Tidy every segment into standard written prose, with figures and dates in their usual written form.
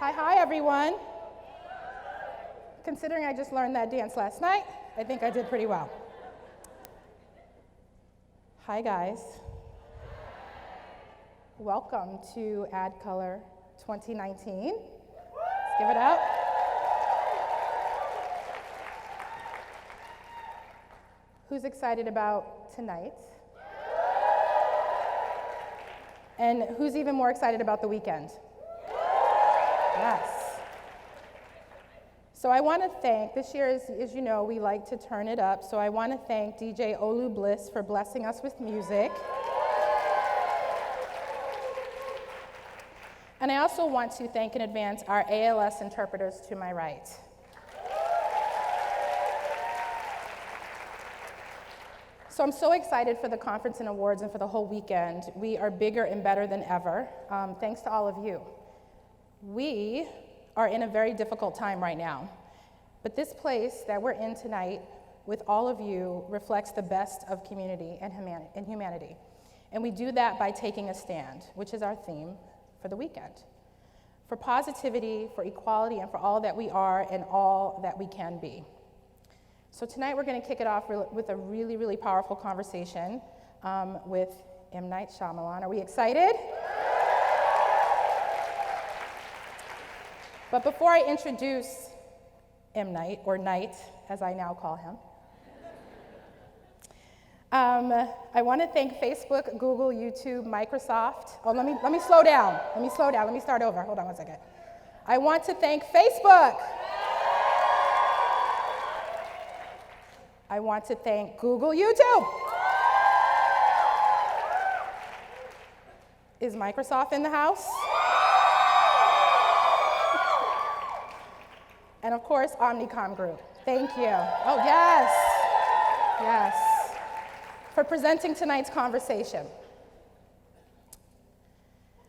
Hi, everyone. Considering I just learned that dance last night, I think I did pretty well. Hi, guys. Welcome to ADCOLOR 2019. Let's give it up. Who's excited about tonight? And who's even more excited about the weekend? Yes. So I want to thank, this year, as you know, we like to turn it up, so I want to thank DJ Olu Bliss for blessing us with music. And I also want to thank in advance our ALS interpreters to my right. So I'm so excited for the conference and awards and for the whole weekend. We are bigger and better than ever, thanks to all of you. We are in a very difficult time right now, but this place that we're in tonight with all of you reflects the best of community and humanity. And we do that by taking a stand, which is our theme for the weekend. For positivity, for equality, and for all that we are and all that we can be. So tonight we're going to kick it off with a really, really powerful conversation with M. Night Shyamalan. Are we excited? But before I introduce M. Night, or Night, as I now call him, I want to thank Facebook, Google, YouTube, Microsoft. Oh, let me slow down. Let me start over. Hold on one second. I want to thank Facebook. I want to thank Google, YouTube. Is Microsoft in the house? And of course, Omnicom Group. Thank you. Oh, yes. Yes. For presenting tonight's conversation.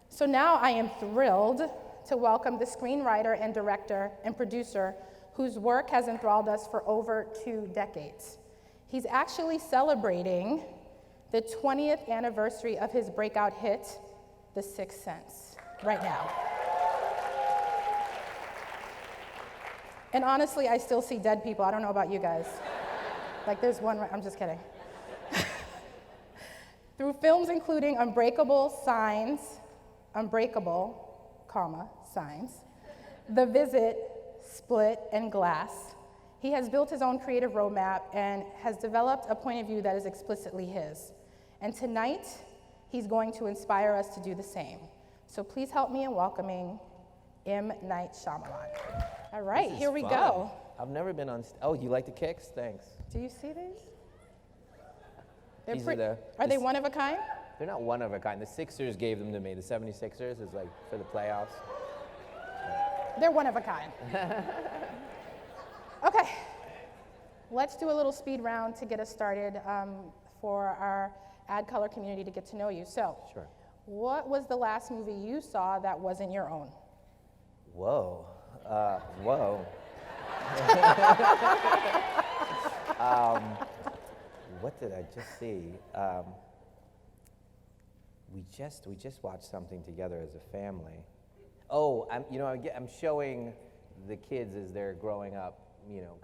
So now I am thrilled to welcome the screenwriter and director and producer whose work has enthralled us for over 2 decades. He's actually celebrating the 20th anniversary of his breakout hit, The Sixth Sense, right now. And honestly, I still see dead people. I don't know about you guys. Like there's one, I'm just kidding. Through films including Unbreakable, Signs, The Visit, Split, and Glass, he has built his own creative roadmap and has developed a point of view that is explicitly his. And tonight, he's going to inspire us to do the same. So please help me in welcoming M. Night Shyamalan. All right, here we go. I've never been on. Oh, you like the kicks? Thanks. Do you see these? These are they one of a kind? They're not one of a kind. The Sixers gave them to me. The 76ers is like for the playoffs. They're one of a kind. Okay, let's do a little speed round to get us started for our ADCOLOR community to get to know you. So, sure. What was the last movie you saw that wasn't your own? Whoa. What did I just see? We just watched something together as a family. Oh, I'm showing the kids as they're growing up,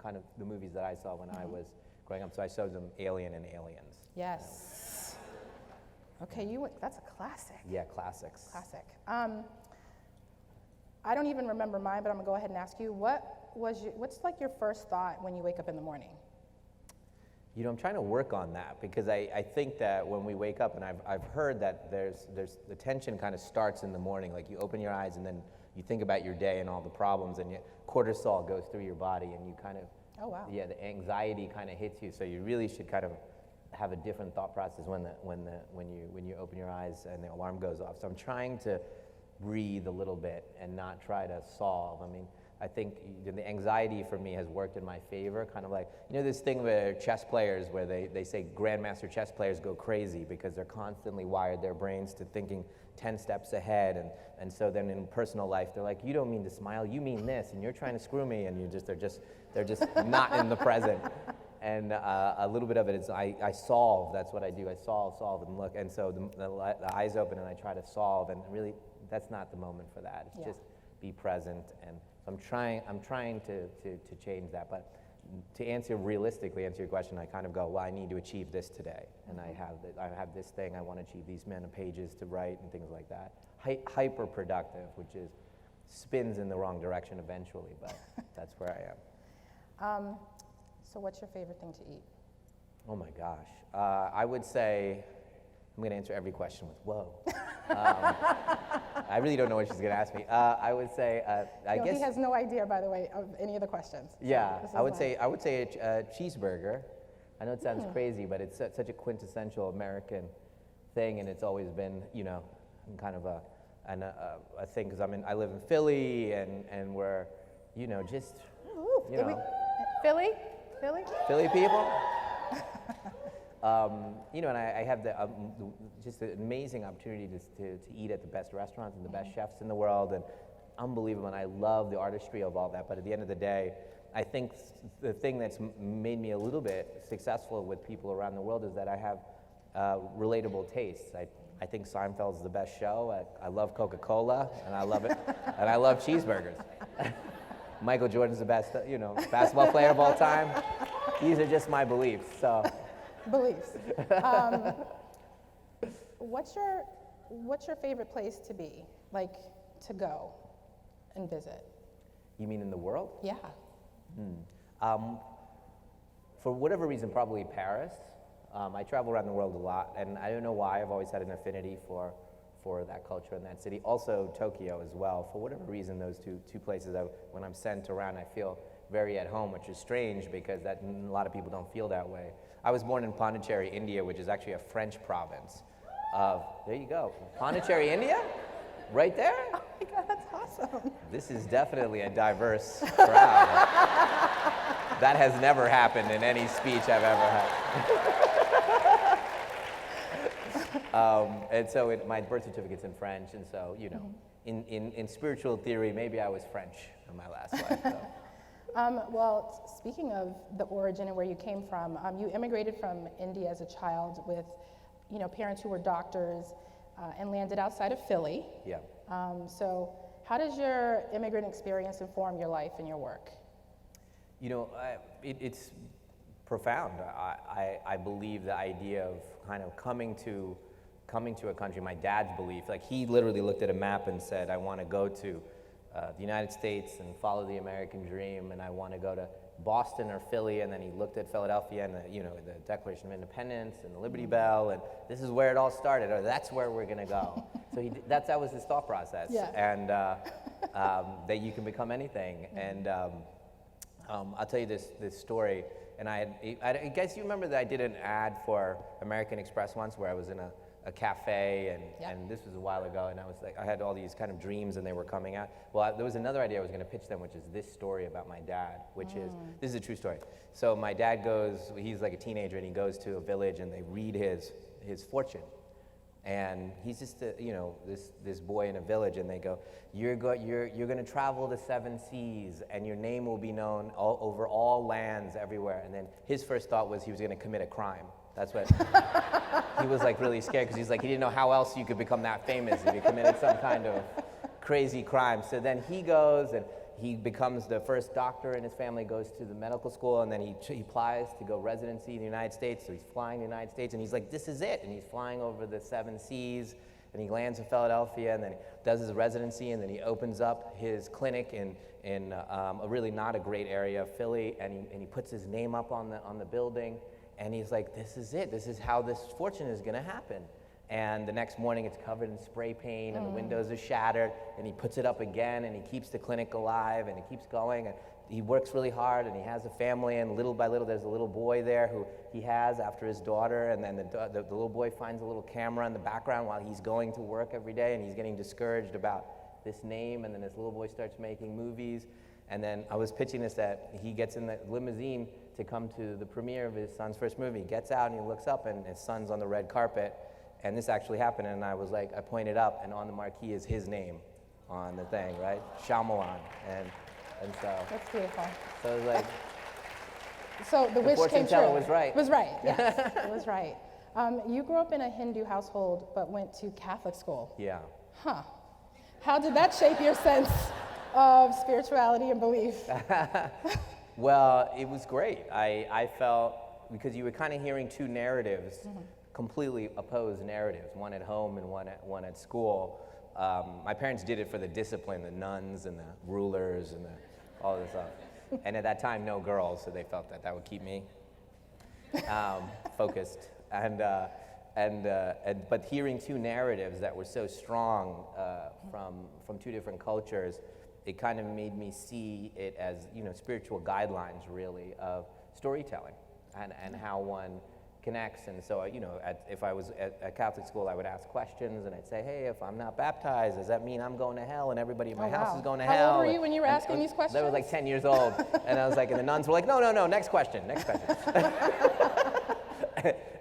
kind of the movies that I saw when I was growing up. So I showed them Alien and Aliens. Yes. Okay, that's a classic. Yeah, classics. Classic. I don't even remember mine, but I'm gonna go ahead and ask you, what's like your first thought when you wake up in the morning? I'm trying to work on that because I think that when we wake up, and I've heard that there's the tension kind of starts in the morning, like you open your eyes and then you think about your day and all the problems, and cortisol goes through your body, and you kind of, oh wow, yeah, the anxiety kind of hits you. So you really should kind of have a different thought process when you open your eyes and the alarm goes off. So I'm trying to breathe a little bit and not try to solve. I mean, I think the anxiety for me has worked in my favor, kind of like, this thing where chess players, where they say grandmaster chess players go crazy because they're constantly wired their brains to thinking 10 steps ahead, and so then in personal life, they're like, you don't mean to smile, you mean this, and you're trying to screw me, and they're just not in the present. And a little bit of it is I solve, that's what I do, I solve and look, and so the eyes open and I try to solve, and really, that's not the moment for that. It's just be present. And so I'm trying to change that. But to answer your question, I kind of go, well, I need to achieve this today. And I have this thing, I want to achieve these amount of pages to write and things like that. Hyper productive, which is spins in the wrong direction eventually, but that's where I am. So what's your favorite thing to eat? Oh my gosh. I would say, I'm going to answer every question with whoa. I really don't know what she's going to ask me. I would say, I guess. He has no idea, by the way, of any of the questions. Yeah, I would say a cheeseburger. I know it sounds crazy, but it's such a quintessential American thing, and it's always been, kind of a thing, because I live in Philly, and we're, just, Philly people. And I have just an amazing opportunity to eat at the best restaurants and the best chefs in the world, and unbelievable, and I love the artistry of all that, but at the end of the day, I think the thing that's made me a little bit successful with people around the world is that I have relatable tastes. I think Seinfeld's the best show. I love Coca-Cola, and I love it, and I love cheeseburgers. Michael Jordan's the best, basketball player of all time. These are just my beliefs, so. Beliefs. What's your favorite place to be, like to go and visit? You mean in the world? Yeah. For whatever reason, probably Paris. I travel around the world a lot, and I don't know why. I've always had an affinity for that culture in that city. Also Tokyo as well. For whatever reason, those two places, when I'm sent around, I feel very at home, which is strange because a lot of people don't feel that way. I was born in Pondicherry, India, which is actually a French province. There you go. Pondicherry, India? Right there? Oh my God, that's awesome. This is definitely a diverse crowd. That has never happened in any speech I've ever had. And so my birth certificate's in French, and so, in spiritual theory, maybe I was French in my last life. So. Well, speaking of the origin and where you came from, you immigrated from India as a child with, parents who were doctors and landed outside of Philly. Yeah. So how does your immigrant experience inform your life and your work? It's profound. I believe the idea of kind of coming to a country, my dad's belief, like he literally looked at a map and said, I want to go to the United States and follow the American dream, and I want to go to Boston or Philly, and then he looked at Philadelphia and the Declaration of Independence and the Liberty Bell, and this is where it all started, or that's where we're going to go. So that was his thought process, yeah. And that you can become anything. And I'll tell you this story, and I guess you remember that I did an ad for American Express once where I was in a cafe, and this was a while ago, and I was like, I had all these kind of dreams, and they were coming out. Well, there was another idea I was going to pitch them, which is this story about my dad, which is, this is a true story. So my dad he's like a teenager, and he goes to a village, and they read his fortune. And he's just this boy in a village, and they go, you're going to travel the 7 seas, and your name will be known over all lands everywhere. And then his first thought was he was going to commit a crime. That's what he was like really scared, because he didn't know how else you could become that famous if you committed some kind of crazy crime. So then he goes and he becomes the first doctor in his family, goes to the medical school, and then he applies to go residency in the United States. So he's flying to the United States, and he's like, this is it. And he's flying over the 7 seas, and he lands in Philadelphia, and then he does his residency, and then he opens up his clinic in a really not a great area of Philly, and he puts his name up on the building. And he's like, this is it. This is how this fortune is going to happen. And the next morning, it's covered in spray paint, and the windows are shattered. And he puts it up again, and he keeps the clinic alive, and he keeps going. And he works really hard, and he has a family. And little by little, there's a little boy there who he has after his daughter. And then the little boy finds a little camera in the background while he's going to work every day, and he's getting discouraged about this name. And then this little boy starts making movies. And then I was pitching this that he gets in the limousine to come to the premiere of his son's first movie. He gets out and he looks up, and his son's on the red carpet. And this actually happened, and I pointed up, and on the marquee is his name on the thing, right? Shyamalan. And so. That's beautiful. So it was like. So the wish came true. Was right. It was right, yes. It was right. You grew up in a Hindu household, but went to Catholic school. Yeah. Huh. How did that shape your sense of spirituality and belief? Well, it was great. I felt, because you were kind of hearing two narratives, completely opposed narratives, one at home and one at school. My parents did it for the discipline, the nuns and the rulers and all this stuff. And at that time, no girls, so they felt that would keep me focused. But hearing two narratives that were so strong from two different cultures, it kind of made me see it as, spiritual guidelines, really, of storytelling and how one connects. And so, if I was at Catholic school, I would ask questions, and I'd say, hey, if I'm not baptized, does that mean I'm going to hell and everybody in my house is going to hell? How old were you when you were asking these questions? I was like 10 years old, and I was like, and the nuns were like, no, next question.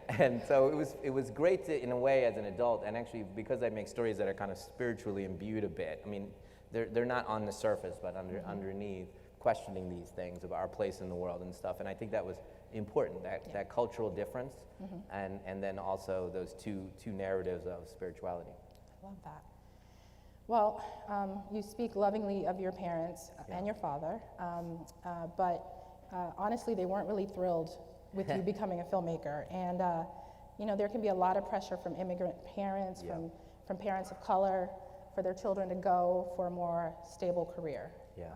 And so it was great to, in a way, as an adult, and actually because I make stories that are kind of spiritually imbued a bit. I mean, they're not on the surface, but underneath, questioning these things about our place in the world and stuff. And I think that was important, that cultural difference, and then also those two narratives of spirituality. I love that. Well, you speak lovingly of your parents and your father, but honestly, they weren't really thrilled with you becoming a filmmaker. And there can be a lot of pressure from immigrant parents, from parents of color, for their children to go for a more stable career. Yeah.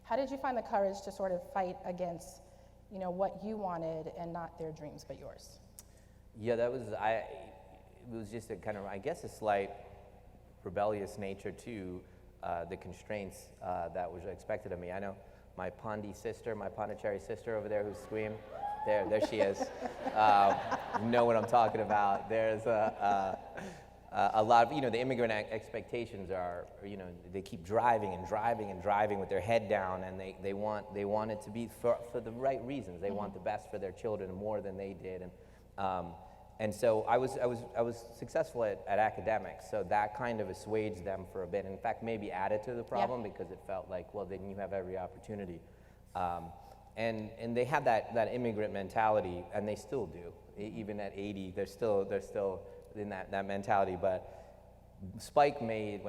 How did you find the courage to sort of fight against, what you wanted and not their dreams but yours? Yeah, it was just a kind of, I guess, a slight rebellious nature to the constraints that was expected of me. I know my Pondicherry sister over there who screamed, there she is. You know what I'm talking about. There's a lot of, the immigrant expectations are, they keep driving and driving and driving with their head down, and they want it to be for the right reasons. They want the best for their children more than they did, and so I was successful at academics, so that kind of assuaged them for a bit. In fact, maybe added to the problem because it felt like, well, then you have every opportunity, and they had that immigrant mentality, and they still do. Even at 80, they're still in that mentality. But when Spike made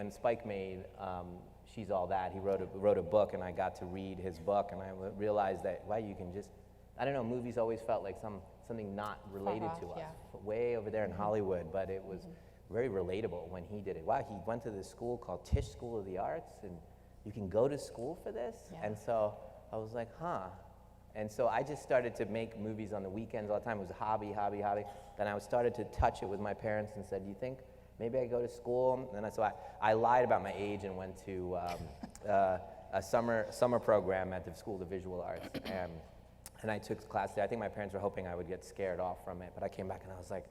She's All That, he wrote a book, and I got to read his book, and I realized that, wow, you can just, I don't know, movies always felt like something not related to us, way over there in Hollywood, but it was very relatable when he did it. Wow, he went to this school called Tisch School of the Arts, and you can go to school for this? Yeah. And so I was like, huh. And so I just started to make movies on the weekends all the time. It was a hobby. Then I started to touch it with my parents and said, you think maybe I go to school? And so I lied about my age and went to a summer program at the School of Visual Arts. And I took class there. I think my parents were hoping I would get scared off from it, but I came back and I was like,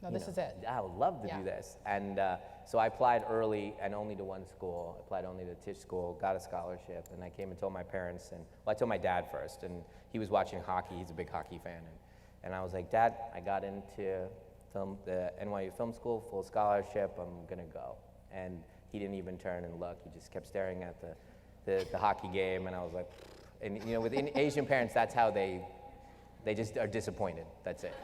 no, this is it. I would love to do this. And so I applied early and only to one school. I applied only to Tisch School, got a scholarship, and I came and told my parents, I told my dad first, and he was watching hockey. He's a big hockey fan. And I was like, Dad, I got into the NYU Film School, full scholarship, I'm gonna go. And he didn't even turn and look. He just kept staring at the hockey game, and I was like, and with Asian parents, that's how they just are disappointed. That's it.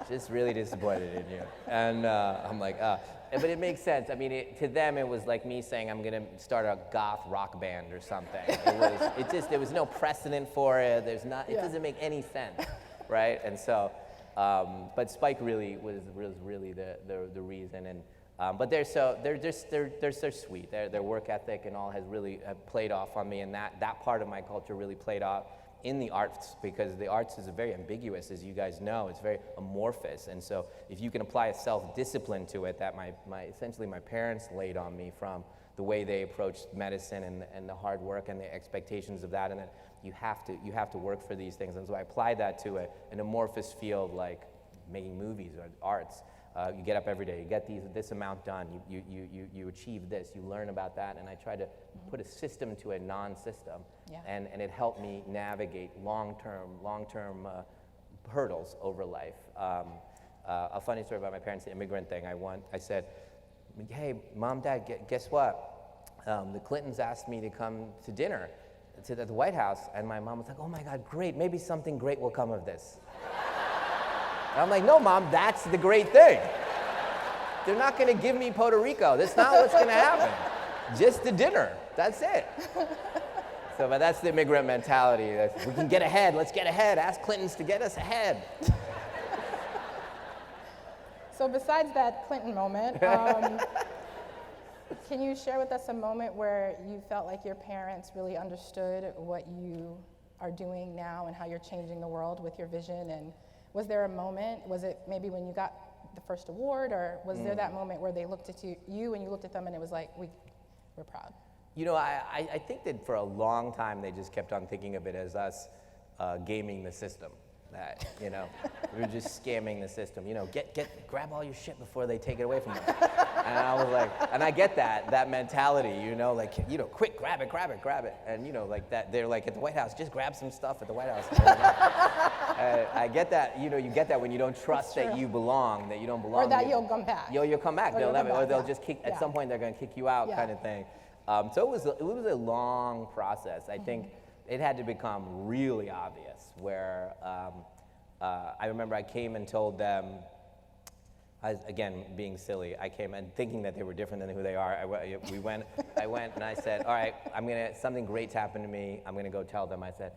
Just really disappointed in you. And I'm like, but it makes sense. I mean, to them, it was like me saying I'm gonna start a goth rock band or something. There was no precedent for it. It doesn't make any sense, right? And so, but Spike really was really the reason. And but they're so sweet. Their work ethic and all has really played off on me, and that part of my culture really played off in the arts, because the arts is very ambiguous, as you guys know. It's very amorphous, and so if you can apply a self-discipline to it that essentially my parents laid on me, from the way they approached medicine and the hard work and the expectations of that, and that you have to work for these things. And so I applied that to an amorphous field like making movies or arts. You get up every day, you get this amount done, you achieve this, you learn about that, and I try to put a system to a non-system, and it helped me navigate long-term hurdles over life. A funny story about my parents, the immigrant thing. I said, hey, Mom, Dad, guess what? The Clintons asked me to come to dinner to the White House, and my mom was like, oh my God, great, maybe something great will come of this. And I'm like, no, Mom, that's the great thing. They're not gonna give me Puerto Rico. That's not what's gonna happen. Just the dinner, that's it. So, but that's the immigrant mentality. We can get ahead, let's get ahead. Ask Clintons to get us ahead. So besides that Clinton moment, can you share with us a moment where you felt like your parents really understood what you are doing now and how you're changing the world with your vision? And was there a moment, was it maybe when you got the first award, or was there that moment where they looked at you and you looked at them and it was like, we're proud? You know, I think that for a long time they just kept on thinking of it as us gaming the system. That, you know, we were just scamming the system. You know, grab all your shit before they take it away from you. And I was like, and I get that mentality, you know, like, you know, quick, grab it. And, you know, like that, they're like at the White House, just grab some stuff at the White House. I get that, you know, you get that when you don't trust that you belong, that you don't belong. Or that you'll come back. You'll come back. Or they'll just kick, at Yeah. some point they're going to kick you out, kind of thing. So it was a long process. I think it had to become really obvious where I remember I came and told them, again, being silly, I came and thinking that they were different than who they are. I went and I said, all right, something great's happened to me. I'm gonna go tell them. I said,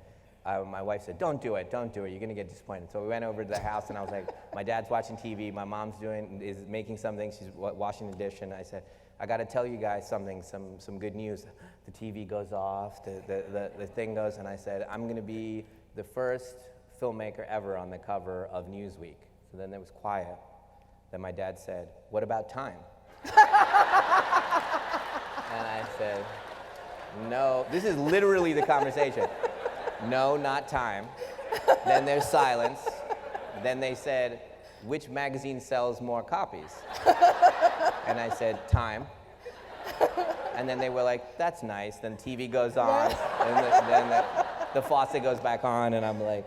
my wife said, don't do it, you're gonna get disappointed. So we went over to the house and I was like, my dad's watching TV, my mom's is making something, she's washing the dish, and I said, I gotta tell you guys something, some good news. The TV goes off, the thing goes, and I said, I'm gonna be the first filmmaker ever on the cover of Newsweek. So then there was quiet. Then my dad said, what about time? And I said, no, this is literally the conversation. No, not time. Then there's silence. Then they said, which magazine sells more copies? And I said, Time. And then they were like, that's nice. Then TV goes on, and then the faucet goes back on, and I'm like,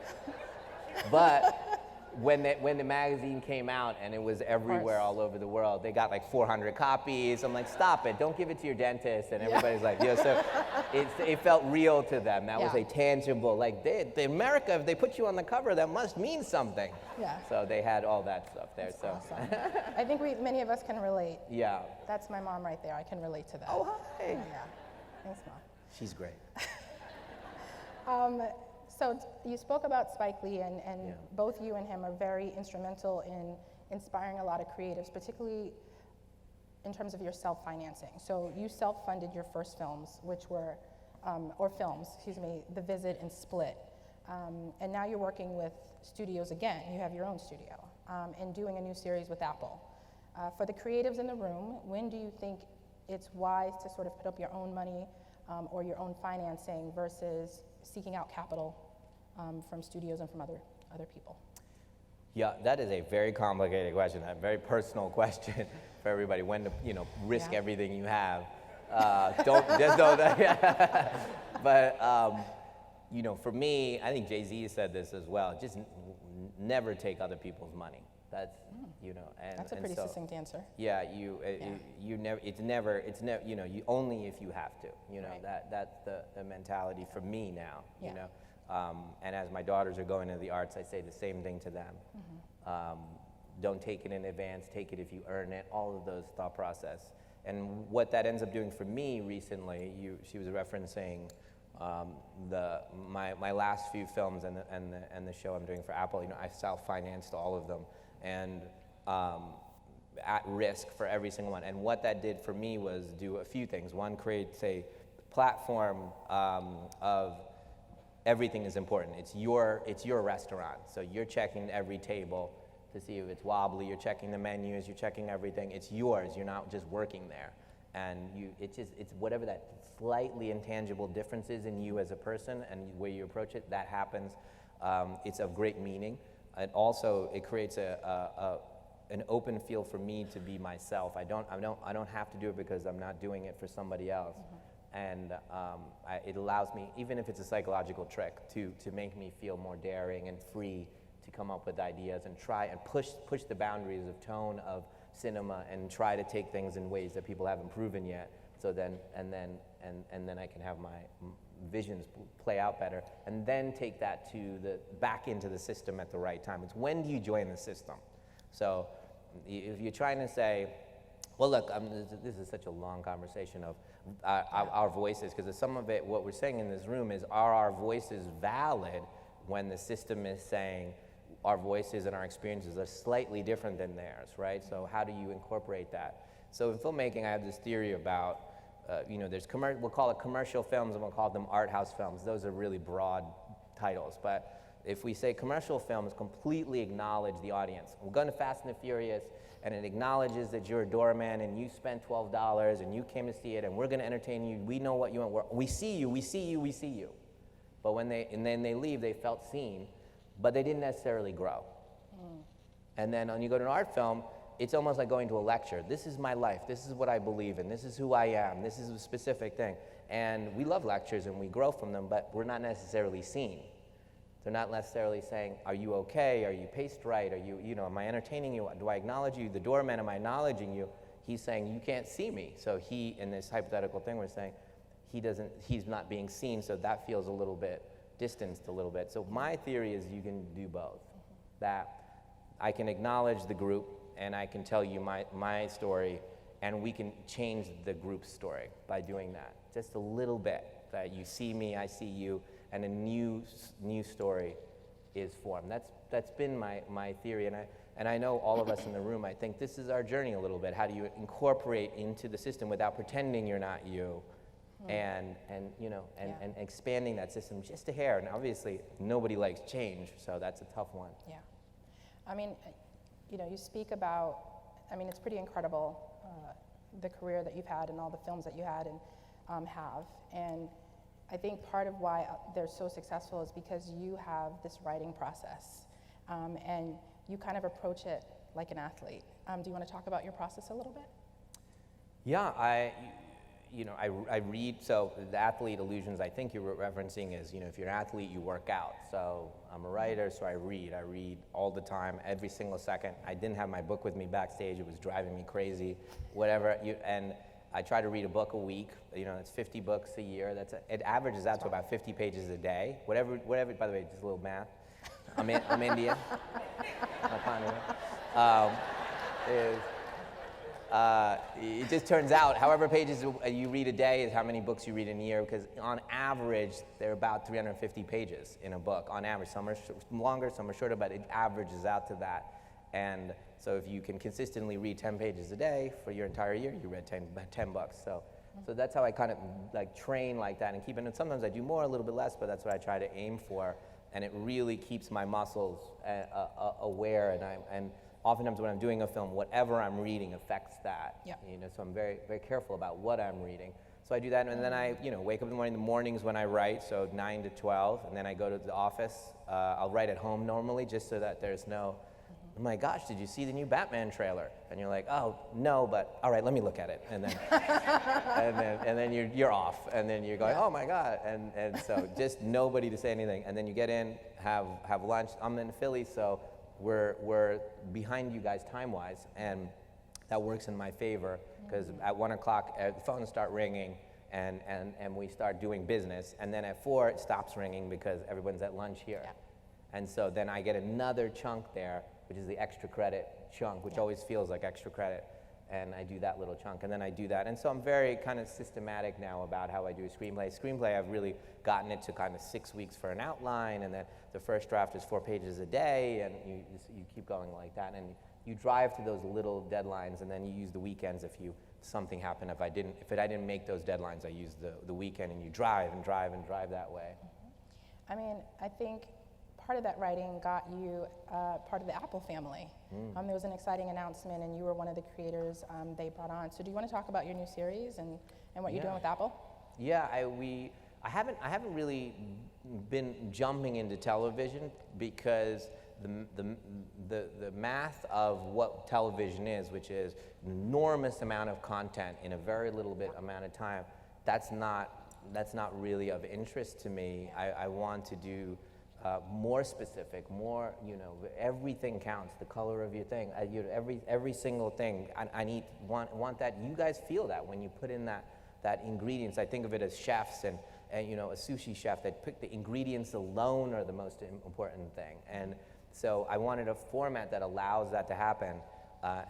but when the magazine came out and it was everywhere all over the world, they got like 400 copies. I'm like, stop it, don't give it to your dentist. And everybody's like, yeah, so it felt real to them. That was a tangible, like, America, if they put you on the cover, that must mean something. Yeah. So they had all that stuff there. That's so awesome. I think many of us can relate. Yeah. That's my mom right there. I can relate to that. Oh, hi. Yeah. Thanks, Mom. She's great. So you spoke about Spike Lee, and both you and him are very instrumental in inspiring a lot of creatives, particularly in terms of your self-financing. So you self-funded your first films, which were, The Visit and Split. And now you're working with studios again. You have your own studio, and doing a new series with Apple. For the creatives in the room, when do you think it's wise to sort of put up your own money or your own financing versus seeking out capital from studios and from other people? Yeah, that is a very complicated question, a very personal question for everybody. When to, risk everything you have. Don't. But for me, I think Jay-Z said this as well. Just never take other people's money. That's That's a pretty succinct answer. Yeah, you never. It's never. You only if you have to. Right. That's the mentality for me now. And as my daughters are going into the arts, I say the same thing to them. Mm-hmm. Don't take it in advance. Take it if you earn it. All of those thought process. And what that ends up doing for me recently, she was referencing my last few films and the show I'm doing for Apple. I self-financed all of them, and at risk for every single one. And what that did for me was do a few things. One, create a platform of everything is important. It's your restaurant, so you're checking every table to see if it's wobbly. You're checking the menus. You're checking everything. It's yours. You're not just working there, and it's whatever that slightly intangible difference is in you as a person and where you approach it. That happens. It's of great meaning. And also, it creates an open field for me to be myself. I don't have to do it because I'm not doing it for somebody else. Mm-hmm. And it allows me, even if it's a psychological trick, to make me feel more daring and free to come up with ideas and try and push the boundaries of tone of cinema and try to take things in ways that people haven't proven yet. So then I can have my visions play out better, and then take that back into the system at the right time. It's when do you join the system? So if you're trying to say, Well, look, this is such a long conversation of our voices, because some of it, what we're saying in this room is, are our voices valid when the system is saying our voices and our experiences are slightly different than theirs, right? So how do you incorporate that? So in filmmaking, I have this theory about, there's we'll call it commercial films, and we'll call them art house films. Those are really broad titles, but if we say commercial films completely acknowledge the audience. We're going to Fast and the Furious, and it acknowledges that you're a doorman and you spent $12 and you came to see it, and we're going to entertain you. We know what you want. We see you, we see you, we see you. But then they leave, they felt seen, but they didn't necessarily grow. And then when you go to an art film, it's almost like going to a lecture. This is my life. This is what I believe in. This is who I am. This is a specific thing. And we love lectures and we grow from them, but we're not necessarily seen. They're not necessarily saying, are you okay? Are you paced right? Are you, am I entertaining you? Do I acknowledge you? The doorman, am I acknowledging you? He's saying, you can't see me. So he, in this hypothetical thing, we're saying, he's not being seen, so that feels a little bit distanced a little bit. So my theory is you can do both. That I can acknowledge the group and I can tell you my story, and we can change the group's story by doing that. Just a little bit, that you see me, I see you, and a new story is formed. That's been my theory, and I know all of us in the room, I think this is our journey a little bit. How do you incorporate into the system without pretending you're not you, and expanding that system just a hair. And obviously nobody likes change, so that's a tough one. Yeah, I mean, you speak about, it's pretty incredible, the career that you've had and all the films that you had and have. And I think part of why they're so successful is because you have this writing process, and you kind of approach it like an athlete. Do you want to talk about your process a little bit? Yeah, I read, so the athlete illusions I think you're referencing is, if you're an athlete, you work out. So I'm a writer, so I read all the time, every single second. I didn't have my book with me backstage, it was driving me crazy, whatever, and I try to read a book a week. It's 50 books a year. It averages out to about 50 pages a day. Whatever. By the way, just a little math. I'm Indian. It just turns out, however pages you read a day is how many books you read in a year, because on average, they're about 350 pages in a book, on average. Some are longer, some are shorter, but it averages out to that. And so if you can consistently read 10 pages a day for your entire year, you read 10 books. So that's how I kind of train like that and keep it. And sometimes I do more, a little bit less, but that's what I try to aim for. And it really keeps my muscles aware. And oftentimes when I'm doing a film, whatever I'm reading affects that. Yep. So I'm very, very careful about what I'm reading. So I do that, and then I wake up in the mornings when I write, so 9 to 12, and then I go to the office. I'll write at home normally, just so that there's no, oh my gosh, did you see the new Batman trailer? And you're like, oh, no, but all right, let me look at it. And then and then you're off. And then you're going, oh my God. And so just nobody to say anything. And then you get in, have lunch. I'm in Philly, so we're behind you guys time-wise. And that works in my favor, because at 1 o'clock, the phones start ringing, and we start doing business. And then at 4, it stops ringing because everyone's at lunch here. Yeah. And so then I get another chunk there, which is the extra credit chunk, which always feels like extra credit. And I do that little chunk, and then I do that. And so I'm very kind of systematic now about how I do a screenplay. Screenplay, I've really gotten it to kind of 6 weeks for an outline, and then the first draft is 4 pages a day, and you keep going like that. And you drive to those little deadlines, and then you use the weekends if something happened. If I didn't make those deadlines, I use the weekend, and you drive and drive and drive that way. I think part of that writing got you part of the Apple family. There was an exciting announcement, and you were one of the creators they brought on. So do you want to talk about your new series and what you're doing with Apple? Yeah, I haven't really been jumping into television, because the math of what television is, which is an enormous amount of content in a very little bit amount of time, that's not really of interest to me. I want to do more specific, more, everything counts, the color of your thing, every single thing. I want that. You guys feel that when you put in that ingredients. I think of it as chefs and a sushi chef that pick the ingredients alone are the most important thing. And so I wanted a format that allows that to happen.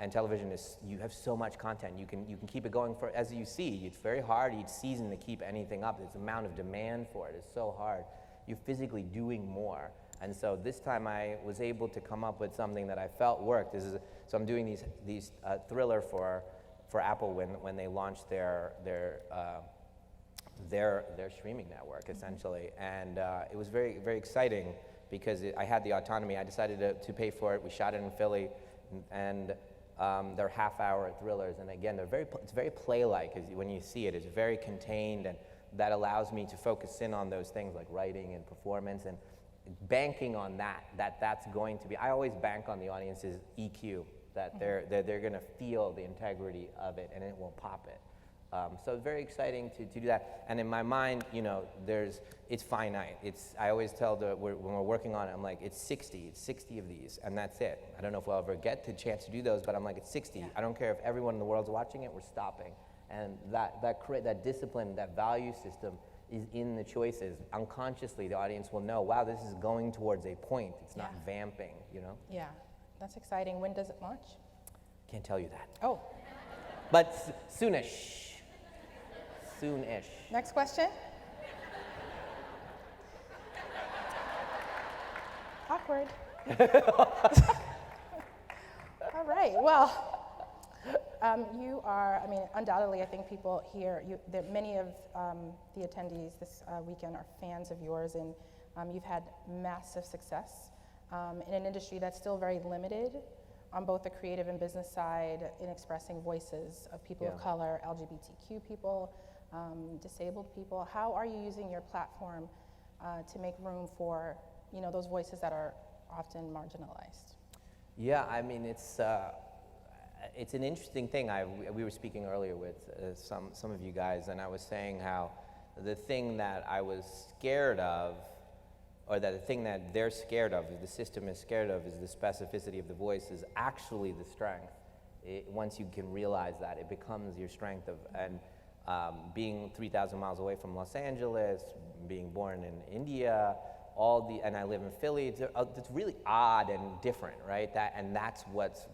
And television is, you have so much content. You can keep it going for, as you see, it's very hard each season to keep anything up. The amount of demand for it is so hard. You're physically doing more. And so this time I was able to come up with something that I felt worked. So I'm doing these thriller for Apple when they launched their streaming network, essentially. And it was very, very exciting because I had the autonomy. I decided to pay for it. We shot it in Philly, and they're half-hour thrillers. And again, it's very play-like. When you see it, it's very contained, and that allows me to focus in on those things like writing and performance, and banking on that's going to be. I always bank on the audience's EQ, that they're going to feel the integrity of it, and it will pop it. So it's very exciting to do that. And in my mind, you know, it's finite. I always tell when we're working on it, I'm like, it's 60 of these, and that's it. I don't know if we'll ever get the chance to do those, but I'm like, it's 60. Yeah. I don't care if everyone in the world's watching it, we're stopping. And that discipline, that value system is in the choices. Unconsciously, the audience will know, wow, this is going towards a point. It's not vamping, you know? Yeah, that's exciting. When does it launch? Can't tell you that. Oh. But soonish. Soon-ish. Next question. Awkward. All right, well, you are, I mean, undoubtedly, I think people here, many of the attendees this weekend are fans of yours, and you've had massive success in an industry that's still very limited on both the creative and business side in expressing voices of people of color, LGBTQ people, disabled people. How are you using your platform to make room for, you know, those voices that are often marginalized? Yeah, I mean, it's an interesting thing. We were speaking earlier with some of you guys, and I was saying how the thing that I was scared of, or that the thing that they're scared of, the system is scared of, is the specificity of the voice is actually the strength. Once you can realize that, it becomes your strength. And being 3,000 miles away from Los Angeles, being born in India, and I live in Philly, it's really odd and different, right? That's what's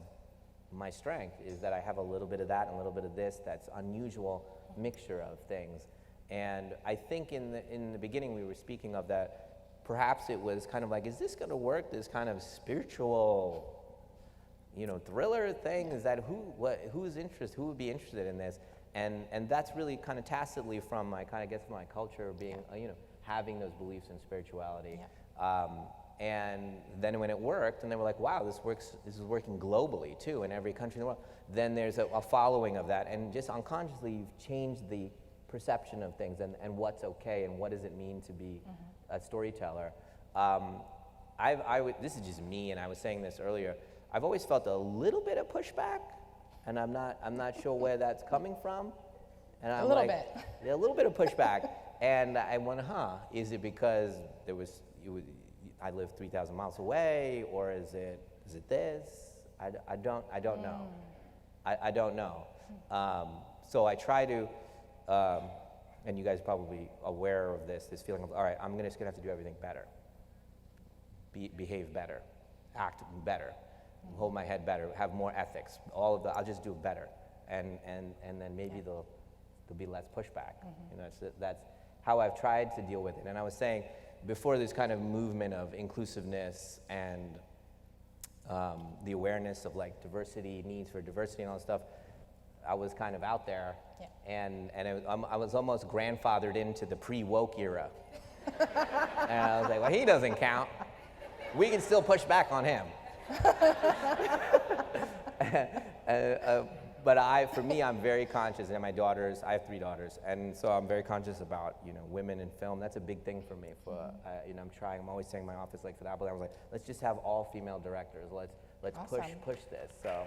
my strength, is that I have a little bit of that and a little bit of this. That's unusual mixture of things. And I think in the beginning we were speaking of that, perhaps it was kind of like, is this going to work? This kind of spiritual, you know, thriller thing? Is that who's interested? Who would be interested in this? And that's really kind of tacitly from my culture being, you know, having those beliefs in spirituality. Yeah. And then when it worked, and they were like, wow, this is working globally too, in every country in the world, then there's a following of that, and just unconsciously you've changed the perception of things and what's okay and what does it mean to be a storyteller. This is just me, and I was saying this earlier, I've always felt a little bit of pushback, and I'm not sure where that's coming from. And I'm a little bit. A little bit of pushback. And I wonder, is it because I live 3,000 miles away, or is it this? I don't know. I don't know. So I try to, and you guys are probably aware of this feeling of, all right, I'm just gonna have to do everything better. Behave better, act better, hold my head better, have more ethics, I'll just do it better. And then maybe there'll be less pushback. You know, that's how I've tried to deal with it. And I was saying, before this kind of movement of inclusiveness and the awareness of like diversity, needs for diversity and all that stuff, I was kind of out there, and I was almost grandfathered into the pre-woke era. And I was like, well, he doesn't count. We can still push back on him. But for me, I'm very conscious, and my daughters, I have 3 daughters, and so I'm very conscious about, you know, women in film. That's a big thing for me. You know, I'm always saying in my office, like for the Apple, I was like, let's just have all female directors. Let's awesome. push this. So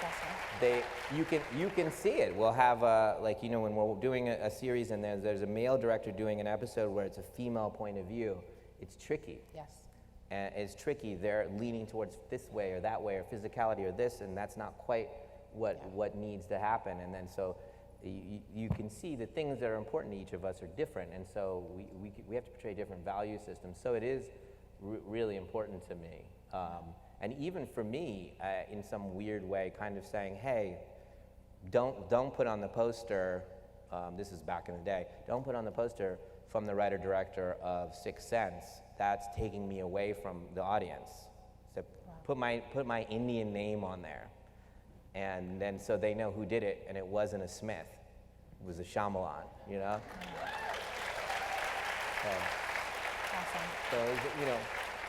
awesome. You can see it. We'll have like, you know, when we're doing a series and there's a male director doing an episode where it's a female point of view, it's tricky. Yes. And it's tricky. They're leaning towards this way or that way or physicality or this, and that's not quite what needs to happen. And then so you can see the things that are important to each of us are different, and so we have to portray different value systems. So it is really important to me. And even for me, in some weird way, kind of saying, hey, don't put on the poster, this is back in the day, don't put on the poster from the writer-director of Sixth Sense. That's taking me away from the audience. So put my Indian name on there. And then so they know who did it, and it wasn't a Smith. It was a Shyamalan, you know? So, Awesome. so, you know,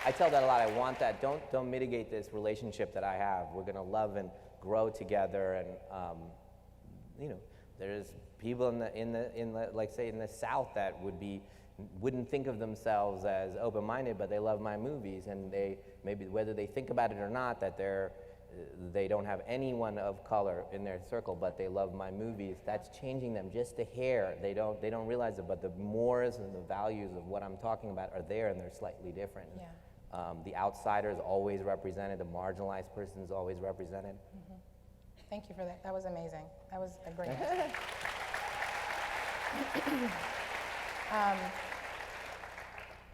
I tell that a lot. I want that. Don't mitigate this relationship that I have. We're going to love and grow together. And you know, there's people in the like say in the South that wouldn't think of themselves as open-minded, but they love my movies, and they maybe whether they think about it or not that they don't have anyone of color in their circle, but they love my movies. That's changing them just a hair. They don't realize it, but the mores and the values of what I'm talking about are there, and they're slightly different. Yeah. The outsider is always represented. The marginalized person is always represented. Mm-hmm. Thank you for that. That was amazing. That was a great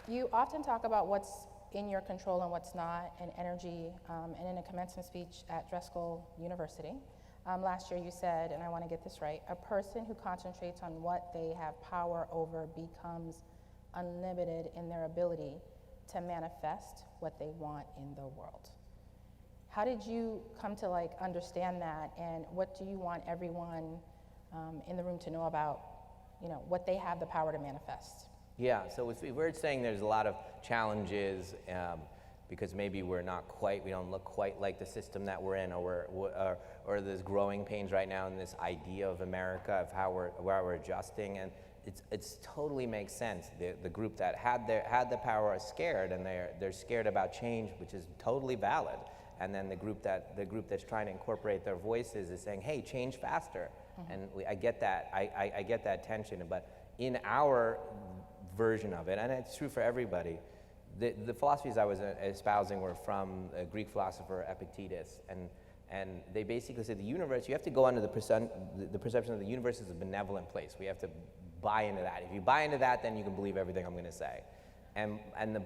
You often talk about what's in your control and what's not, and energy, and in a commencement speech at Driscoll University. Last year you said, and I want to get this right, a person who concentrates on what they have power over becomes unlimited in their ability to manifest what they want in the world. How did you come to like understand that, and what do you want everyone in the room to know about, you know, what they have the power to manifest? Yeah, so we're saying there's a lot of challenges because maybe we don't look quite like the system that we're in, or there's growing pains right now in this idea of America, of how we're adjusting, and it's totally makes sense. The group that had the power are scared, and they're scared about change, which is totally valid. And then the group that's trying to incorporate their voices is saying, hey, change faster. Mm-hmm. And I get that. I get that tension, but in our version of it, and it's true for everybody, the philosophies I was espousing were from a Greek philosopher Epictetus, and they basically said the universe, you have to go under the perception of the universe is a benevolent place. We have to buy into that. If you buy into that, then you can believe everything I'm going to say. And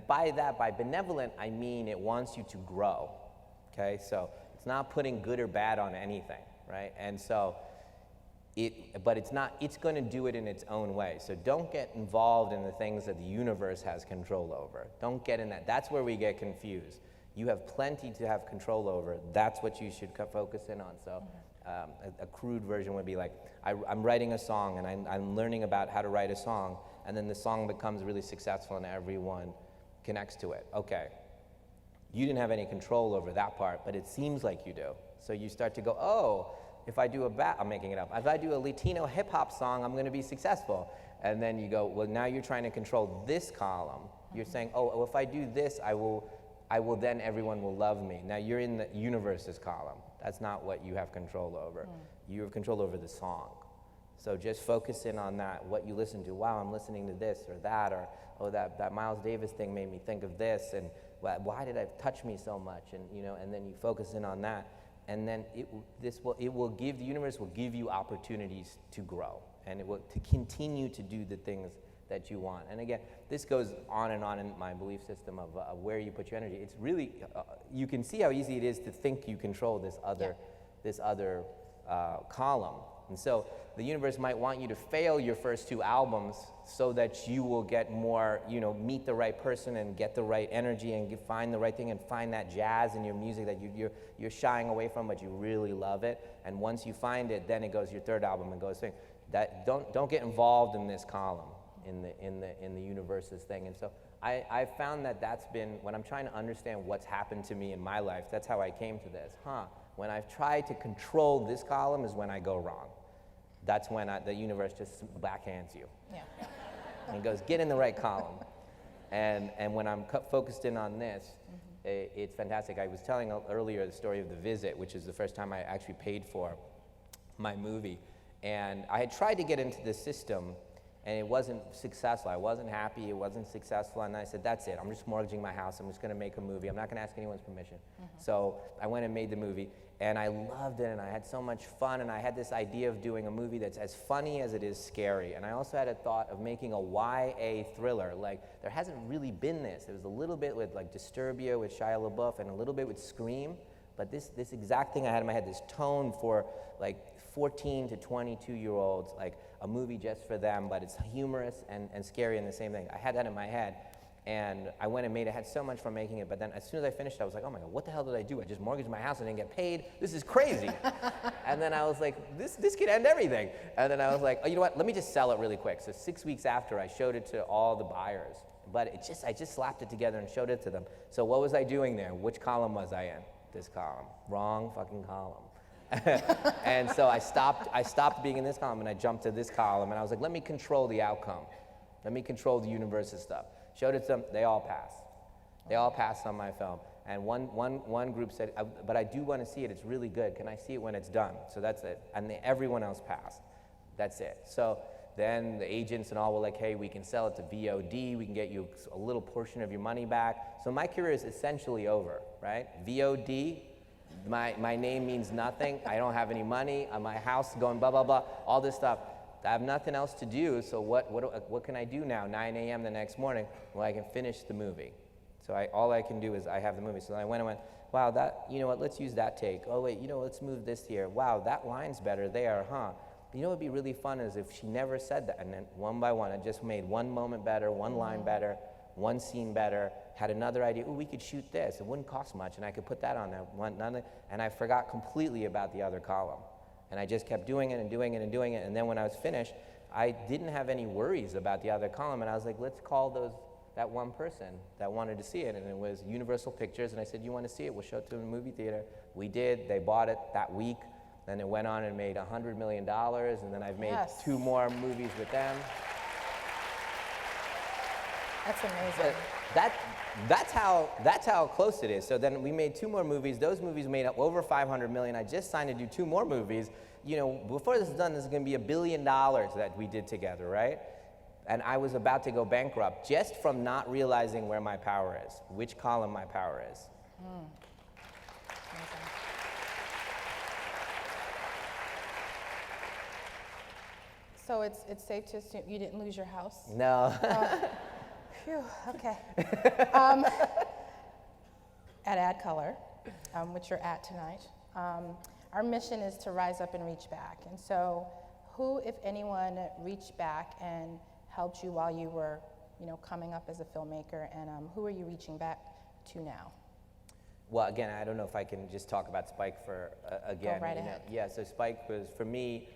by benevolent, I mean it wants you to grow. Okay, so it's not putting good or bad on anything, right? And so but it's going to do it in its own way. So don't get involved in the things that the universe has control over. Don't get in that. That's where we get confused. You have plenty to have control over. That's what you should focus in on. So a crude version would be like, I'm writing a song, and I'm learning about how to write a song, and then the song becomes really successful and everyone connects to it. Okay, you didn't have any control over that part, but it seems like you do. So you start to go, oh, if I do I'm making it up. If I do a Latino hip hop song, I'm going to be successful. And then you go, well, now you're trying to control this column. You're saying, oh, well, if I do this, I will then everyone will love me. Now you're in the universe's column. That's not what you have control over. You have control over the song. So just focus in on that, what you listen to. Wow, I'm listening to this or that, or oh, that Miles Davis thing made me think of this, and why did it touch me so much? And and then you focus in on that. And then the universe will give you opportunities to grow, and it will to continue to do the things that you want. And again, this goes on in my belief system of where you put your energy. It's really you can see how easy it is to think you control this other column. And so the universe might want you to fail your first 2 albums so that you will get more, meet the right person and get the right energy and find the right thing and find that jazz in your music that you're shying away from, but you really love it. And once you find it, then it goes your 3rd album and goes thing. That don't get involved in this column in the universe's thing. And so I found that's been when I'm trying to understand what's happened to me in my life. That's how I came to this. When I've tried to control this column is when I go wrong. That's when the universe just backhands you. Yeah. And it goes, get in the right column. And when I'm focused in on this, it's fantastic. I was telling earlier the story of The Visit, which is the first time I actually paid for my movie. And I had tried to get into the system, and it wasn't successful. I wasn't happy. It wasn't successful. And I said, that's it. I'm just mortgaging my house. I'm just going to make a movie. I'm not going to ask anyone's permission. So I went and made the movie. And I loved it, and I had so much fun, and I had this idea of doing a movie that's as funny as it is scary. And I also had a thought of making a YA thriller. Like, there hasn't really been this. There was a little bit with like Disturbia with Shia LaBeouf, and a little bit with Scream. But this exact thing I had in my head, this tone for like 14 to 22-year-olds, like a movie just for them, but it's humorous and scary in the same thing. I had that in my head. And I went and made it, had so much fun making it, but then as soon as I finished, I was like, oh my God, what the hell did I do? I just mortgaged my house and didn't get paid. This is crazy. And then I was like, this could end everything. And then I was like, oh, you know what, let me just sell it really quick. So 6 weeks after, I showed it to all the buyers. But I just slapped it together and showed it to them. So what was I doing there? Which column was I in? This column. Wrong fucking column. And so I stopped being in this column and I jumped to this column and I was like, let me control the outcome. Let me control the universe of stuff. Showed it to them, they all passed. They all passed on my film. And one group said, but I do want to see it, it's really good. Can I see it when it's done? So that's it. And everyone else passed. That's it. So then the agents and all were like, hey, we can sell it to VOD, we can get you a little portion of your money back. So my career is essentially over, right? VOD, my name means nothing. I don't have any money. My house going blah, blah, blah, all this stuff. I have nothing else to do, so what can I do now, 9 a.m. the next morning? Well, I can finish the movie. So all I can do is I have the movie. So then I went and wow, you know what, let's use that take. Oh wait, you know, let's move this here. Wow, that line's better there, huh? You know what would be really fun is if she never said that, and then one by one, I just made one moment better, one line better, one scene better, had another idea, oh, we could shoot this, it wouldn't cost much, and I could put that on there, and I forgot completely about the other column. And I just kept doing it and doing it and doing it. And then when I was finished, I didn't have any worries about the other column. And I was like, let's call that one person that wanted to see it. And it was Universal Pictures. And I said, you want to see it? We'll show it to the movie theater. We did. They bought it that week. Then it went on and made $100 million. And then I've made 2 more movies with them. That's amazing. That's how close it is. So then we made 2 more movies. Those movies made up over $500 million. I just signed to do 2 more movies. You know, before this is done, this is going to be $1 billion that we did together, right? And I was about to go bankrupt just from not realizing where my power is, which column my power is. So it's safe to assume you didn't lose your house? No. Phew, okay. At ADCOLOR, which you're at tonight, our mission is to rise up and reach back. And so who, if anyone, reached back and helped you while you were, coming up as a filmmaker, and who are you reaching back to now? Well, again, I don't know if I can just talk about Spike for, again. Go right ahead. Yeah, so Spike was, for me,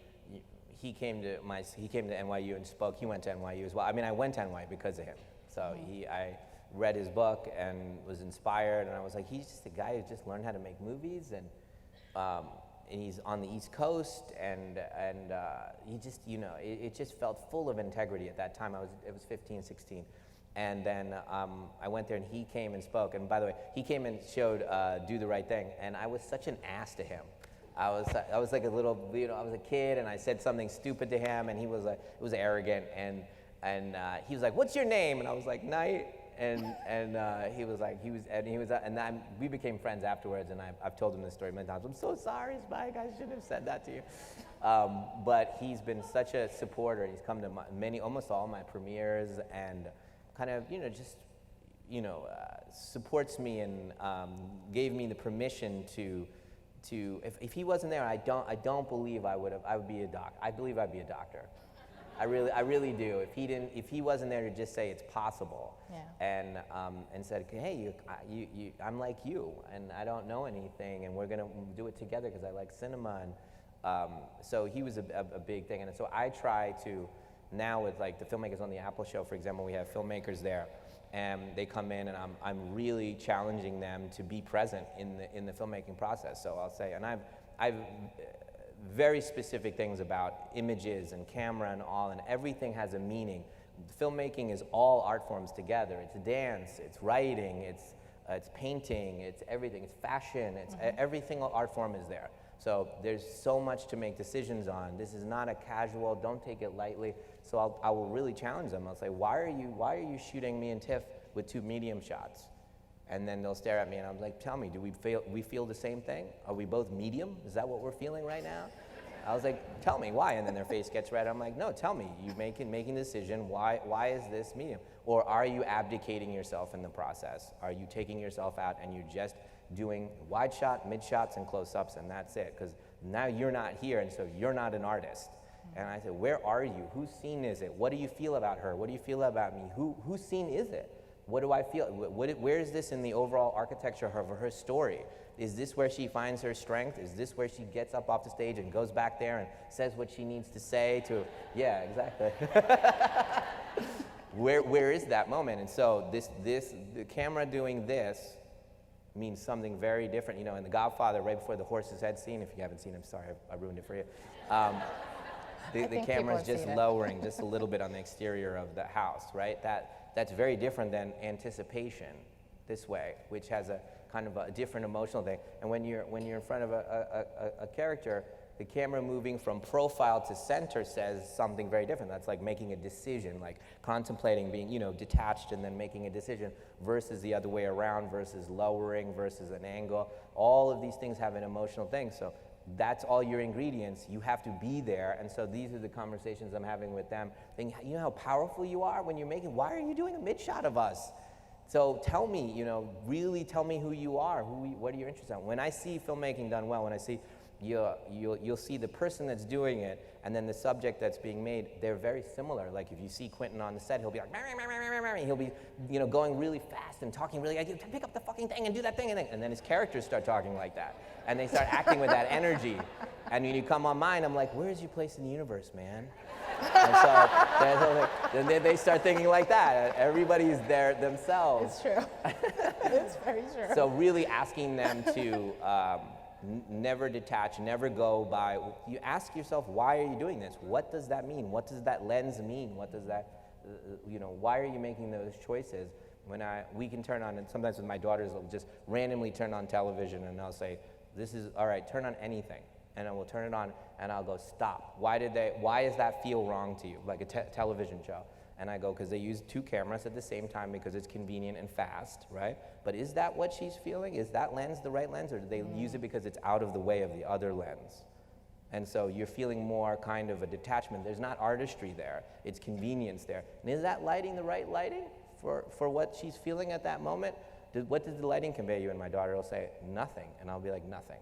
he came to NYU and spoke. He went to NYU as well. I mean, I went to NYU because of him. So I read his book and was inspired, and I was like, he's just a guy who just learned how to make movies, and he's on the East Coast, and he just, it just felt full of integrity at that time. It was 15, 16. And then I went there and he came and spoke. And by the way, he came and showed Do the Right Thing, and I was such an ass to him. I was like a little, I was a kid, and I said something stupid to him, and he was like, it was arrogant, and he was like, "What's your name?" And I was like, "Knight." And we became friends afterwards, and I've told him this story many times. I'm so sorry, Spike, I shouldn't have said that to you. But he's been such a supporter. He's come to almost all my premieres, and kind of, supports me and gave me the permission to if he wasn't there, I don't believe I would be a doctor. I believe I'd be a doctor. I really do. If he wasn't there to just say it's possible, and said, hey, I'm like you, and I don't know anything, and we're gonna do it together because I like cinema, and so he was a big thing, and so I try to now with like the filmmakers on the Apple show, for example, we have filmmakers there, and they come in, and I'm really challenging them to be present in the filmmaking process. So I'll say, and I've very specific things about images and camera and all, and everything has a meaning. Filmmaking is all art forms together. It's dance, it's writing, it's painting, it's everything, it's fashion, it's every single art form is there. So there's so much to make decisions on. This is not a casual, don't take it lightly. So I will really challenge them. I'll say, why are you shooting me and Tiff with 2 medium shots? And then they'll stare at me and I'm like, tell me, do we feel the same thing? Are we both medium? Is that what we're feeling right now? I was like, tell me why, and then their face gets red. I'm like, no, tell me, you making a decision, why is this medium? Or are you abdicating yourself in the process? Are you taking yourself out and you're just doing wide shot, mid shots, and close-ups, and that's it? Because now you're not here, and so you're not an artist. And I said, where are you? Whose scene is it? What do you feel about her? What do you feel about me? Whose scene is it? What do I feel? Where is this in the overall architecture of her story? Is this where she finds her strength? Is this where she gets up off the stage and goes back there and says what she needs to say to, yeah, exactly. Where is that moment? And so the camera doing this means something very different. You know, in The Godfather, right before the horse's head scene, if you haven't seen it, I'm sorry, I ruined it for you. The camera's just lowering just a little bit on the exterior of the house, right? That's very different than anticipation this way, which has a kind of a different emotional thing. And when you're in front of a character, the camera moving from profile to center says something very different. That's like making a decision, like contemplating being, you know, detached and then making a decision, versus the other way around, versus lowering, versus an angle. All of these things have an emotional thing. So that's all your ingredients. You have to be there. And so these are the conversations I'm having with them. Thinking, you know how powerful you are when you're making, why are you doing a mid shot of us? So tell me, you know, really tell me who you are, what are your interests in. When I see filmmaking done well, when I see, you'll see the person that's doing it and then the subject that's being made, they're very similar. Like if you see Quentin on the set, he'll be like, he'll be, you know, going really fast and talking really, like, pick up the fucking thing and do that thing, and then his characters start talking like that. And they start acting with that energy. And when you come on mine, I'm like, where's your place in the universe, man? And so then they start thinking like that. Everybody's there themselves. It's true. It's very true. So really asking them to never detach, never go by. You ask yourself, why are you doing this? What does that mean? What does that lens mean? What does that, you know, why are you making those choices? We can turn on, and sometimes with my daughters, I'll just randomly turn on television and I'll say, this is, all right, turn on anything. And I will turn it on and I'll go, stop. Why does that feel wrong to you? Like a television show. And I go, because they use 2 cameras at the same time because it's convenient and fast, right? But is that what she's feeling? Is that lens the right lens, or do they use it because it's out of the way of the other lens? And so you're feeling more kind of a detachment. There's not artistry there. It's convenience there. And is that lighting the right lighting for what she's feeling at that moment? What does the lighting convey you? And my daughter will say, nothing. And I'll be like, nothing.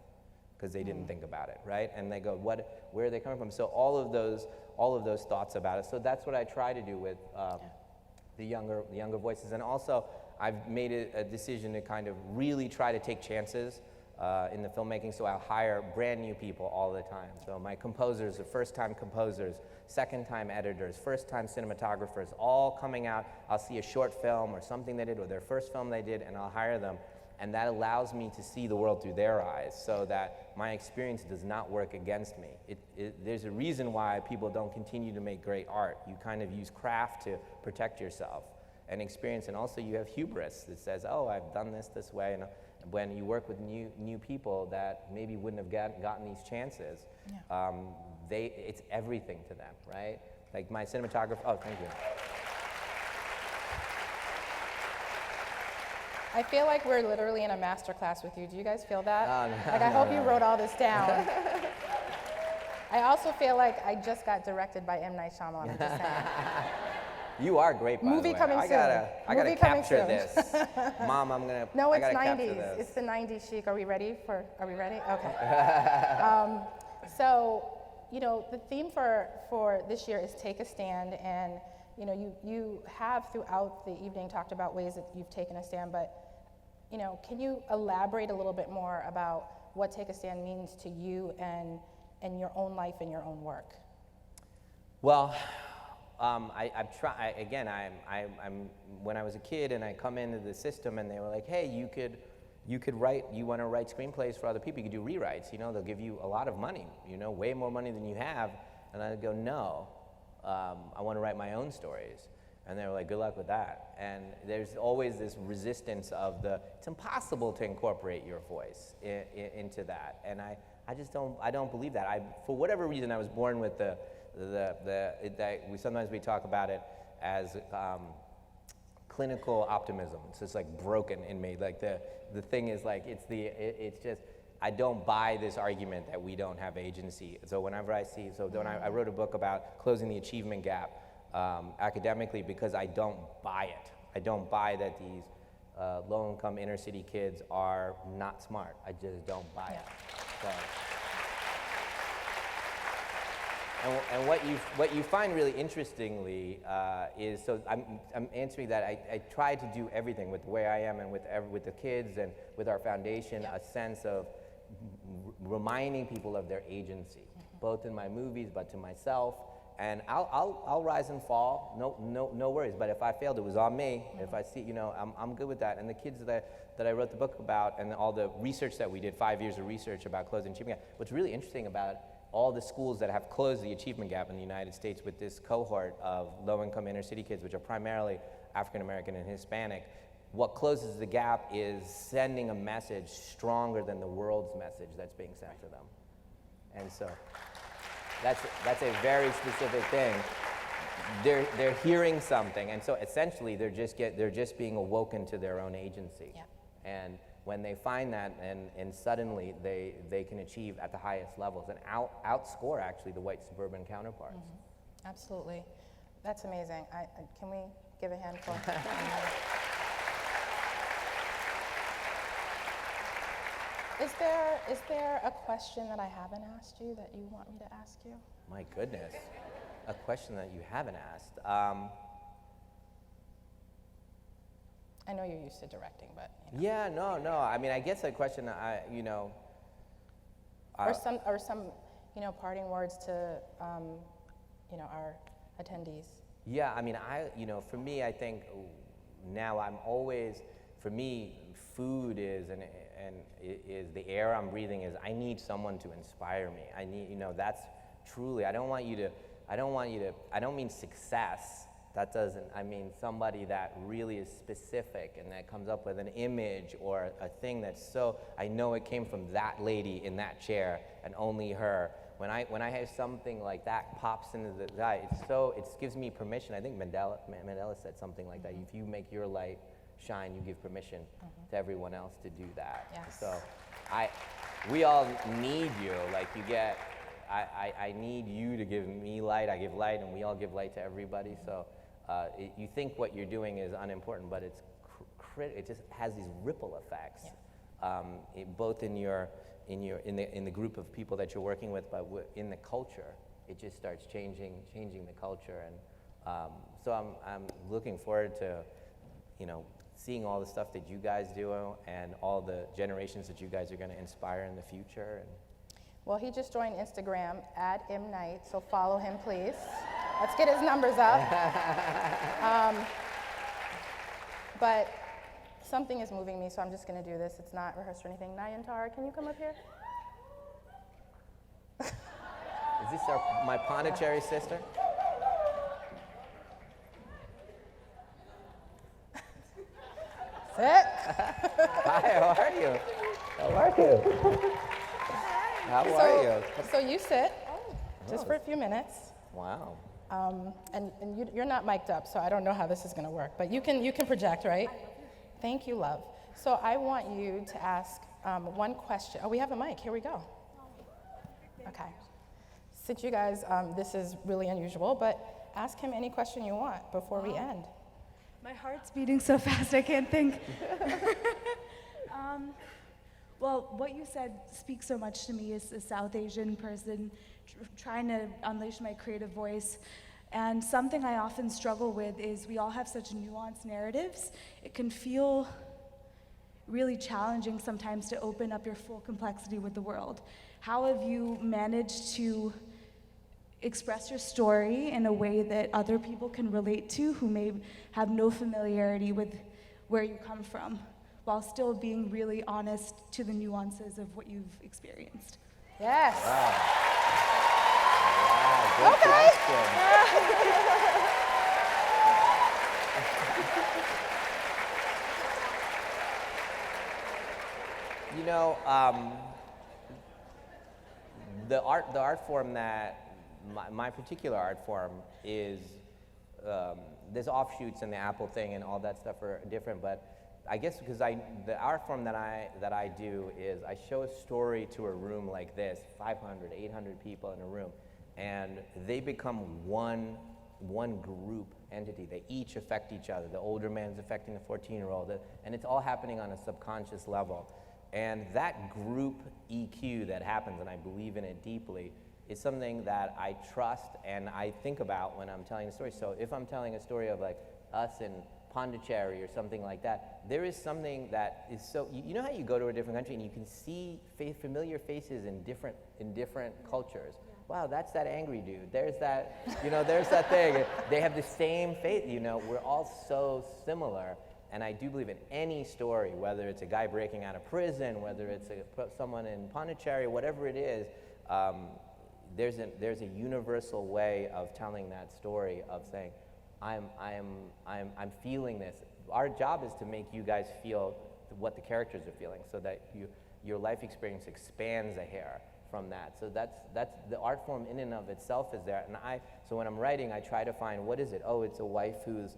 Because they didn't think about it, right? And they go, where are they coming from? So all of those thoughts about it. So that's what I try to do with the younger voices. And also, I've made a decision to kind of really try to take chances in the filmmaking. So I'll hire brand new people all the time. So my composers are first-time composers, second-time editors, first-time cinematographers, all coming out. I'll see a short film or something they did, or their first film they did, and I'll hire them. And that allows me to see the world through their eyes, so that my experience does not work against me. There's a reason why people don't continue to make great art. You kind of use craft to protect yourself and experience, and also you have hubris that says, oh, I've done this way. And when you work with new people that maybe wouldn't have gotten these chances, it's everything to them, right? Like my cinematographer, oh, thank you. I feel like we're literally in a master class with you. Do you guys feel that? No, like, I hope you wrote all this down. I also feel like I just got directed by M. Night Shyamalan. I'm just saying. You are great, by Movie the way. coming soon. I gotta capture this. Mom, No, it's I gotta 90s. capture this. It's the 90s chic. Are we ready? Okay. So, you know, the theme for this year is take a stand, and you know, you have throughout the evening talked about ways that you've taken a stand, but you know, can you elaborate a little bit more about what take a stand means to you and your own life and your own work? Well, I've tried, again, I'm when I was a kid and I come into the system and they were like, hey, you want to write screenplays for other people, you could do rewrites, you know, they'll give you a lot of money, you know, way more money than you have. And I'd go, no, I want to write my own stories. And they were like, good luck with that. And there's always this resistance of it's impossible to incorporate your voice into that. And I just don't believe that. For whatever reason, I was born with sometimes we talk about it as clinical optimism. It's just like broken in me. Like the thing is like, it's just, I don't buy this argument that we don't have agency. So whenever I see, so when I wrote a book about closing the achievement gap academically, because I don't buy it. I don't buy that these low-income inner-city kids are not smart. I just don't buy it. So. And what you find really interestingly is, so I'm answering that, I try to do everything with the way I am and with the kids and with our foundation, a sense of reminding people of their agency, both in my movies, but to myself. And I'll rise and fall, no worries. But if I failed, it was on me. If I see, you know, I'm good with that. And the kids that I wrote the book about, and all the research that we did, 5 years of research about closing the achievement gap. What's really interesting about all the schools that have closed the achievement gap in the United States with this cohort of low-income inner-city kids, which are primarily African-American and Hispanic, what closes the gap is sending a message stronger than the world's message that's being sent to them. And so that's a very specific thing. They're hearing something, and so essentially they're just being awoken to their own agency. Yeah. And when they find that, and suddenly they can achieve at the highest levels and outscore actually the white suburban counterparts. Absolutely. That's amazing. Can we give a hand for Is there a question that I haven't asked you that you want me to ask you? My goodness, a question that you haven't asked. I know you're used to directing, but you know. Yeah, no. I mean, I guess a question or some parting words to our attendees. Yeah, I mean, for me, I think now I'm always, for me, food is is the air I'm breathing. Is I need someone to inspire me. I need, that's truly. I don't mean success. That doesn't. I mean somebody that really is specific and that comes up with an image or a thing that's so. I know it came from that lady in that chair and only her. When I have something like that pops into the eye, it gives me permission. I think Mandela said something like that. If you make your light shine, you give permission to everyone else to do that. Yes. So we all need you. Like I need you to give me light, I give light, and we all give light to everybody. So you think what you're doing is unimportant, but it just has these ripple effects, both in the group of people that you're working with, but in the culture. It just starts changing the culture, and so I'm looking forward to, seeing all the stuff that you guys do and all the generations that you guys are going to inspire in the future. And well, he just joined Instagram, @imknight, so follow him, please. Let's get his numbers up. But something is moving me, so I'm just going to do this. It's not rehearsed or anything. Nayantara, can you come up here? Is this my Pondicherry sister? Sit. Hi, how are you? How are you? So you sit, just for a few minutes. Wow. And you're not mic'd up, so I don't know how this is going to work. But you can project, right? Thank you, love. So I want you to ask one question. Oh, we have a mic. Here we go. Okay. Since you guys, this is really unusual, but ask him any question you want before we end. My heart's beating so fast I can't think. Well, what you said speaks so much to me as a South Asian person trying to unleash my creative voice. And something I often struggle with is we all have such nuanced narratives. It can feel really challenging sometimes to open up your full complexity with the world. How have you managed to express your story in a way that other people can relate to who may have no familiarity with where you come from, while still being really honest to the nuances of what you've experienced? Yes. Wow, good question. The art form that my particular art form is there's offshoots and the Apple thing and all that stuff are different, but I guess because the art form that I do is I show a story to a room like this, 500, 800 people in a room, and they become one group entity. They each affect each other. The older man's affecting the 14-year-old, and it's all happening on a subconscious level. And that group EQ that happens, and I believe in it deeply, is something that I trust and I think about when I'm telling a story. So if I'm telling a story of like us in Pondicherry or something like that, there is something that is so, you know how you go to a different country and you can see familiar faces in different cultures. Wow, that's that angry dude. There's that, there's that thing. They have the same face, we're all so similar. And I do believe in any story, whether it's a guy breaking out of prison, whether it's someone in Pondicherry, whatever it is, there's a universal way of telling that story of saying, I'm feeling this. Our job is to make you guys feel what the characters are feeling, so that your life experience expands a hair from that. So that's the art form in and of itself is there. And so when I'm writing, I try to find, what is it? Oh, it's a wife who's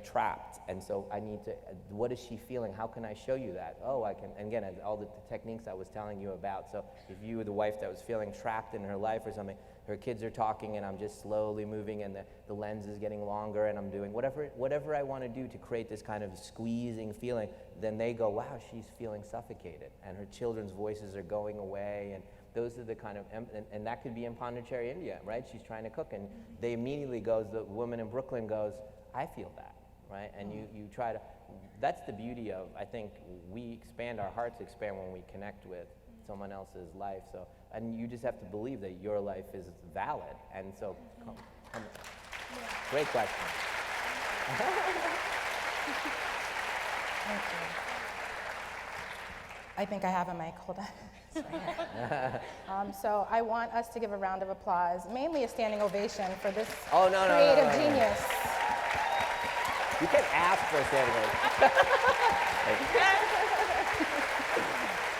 trapped, and so I need to, what is she feeling? How can I show you that? Oh, I can, and again, all the techniques I was telling you about. So if you were the wife that was feeling trapped in her life or something, her kids are talking and I'm just slowly moving and the lens is getting longer and I'm doing whatever I want to do to create this kind of squeezing feeling, then they go, wow, she's feeling suffocated, and her children's voices are going away, and those are the kind of, and that could be in Pondicherry, India, right? She's trying to cook, and they immediately goes, the woman in Brooklyn goes, I feel that, right? And you try to, that's the beauty of, I think, our hearts expand when we connect with someone else's life. So, and you just have to believe that your life is valid. And so, great question. Thank you. I think I have a mic, hold on. It's right here. So I want us to give a round of applause, mainly a standing ovation for this creative genius. You can ask for a standing ovation.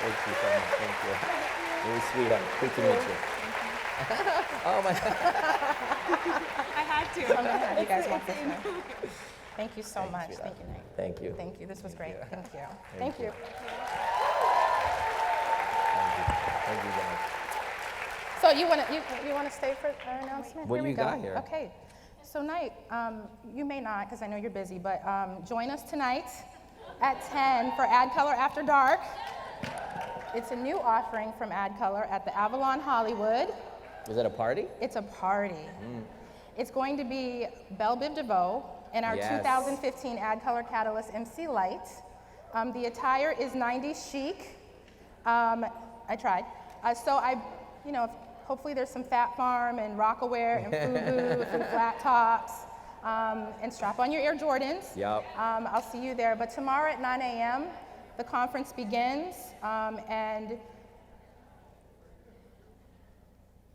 Thank you so much. Thank you. You're a sweetheart. Good to meet you. Oh my God. I had to. I'm gonna have you guys walk this way. Thank you so much. Sweetheart. Thank you, Nate. Thank you. Thank you. This was great. Thank you. Thank you. Thank you, guys. So you want to stay for our announcement? What Here do we you go. got here? Okay. So Knight, you may not, because I know you're busy, but join us tonight at 10 for ADCOLOR After Dark. It's a new offering from ADCOLOR at the Avalon Hollywood. Is it a party? It's a party. It's going to be Belle Biv DeVoe and our 2015 ADCOLOR Catalyst MC Light. The attire is 90s chic. I tried. Hopefully there's some Fat Farm and Rockaware and FUBU, some flat tops, and strap on your Air Jordans. Yep. I'll see you there. But tomorrow at 9 a.m., the conference begins, and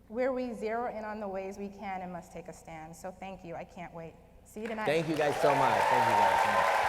where we zero in on the ways we can and must take a stand. So thank you. I can't wait. See you tonight. Thank you guys so much. Thank you guys so much.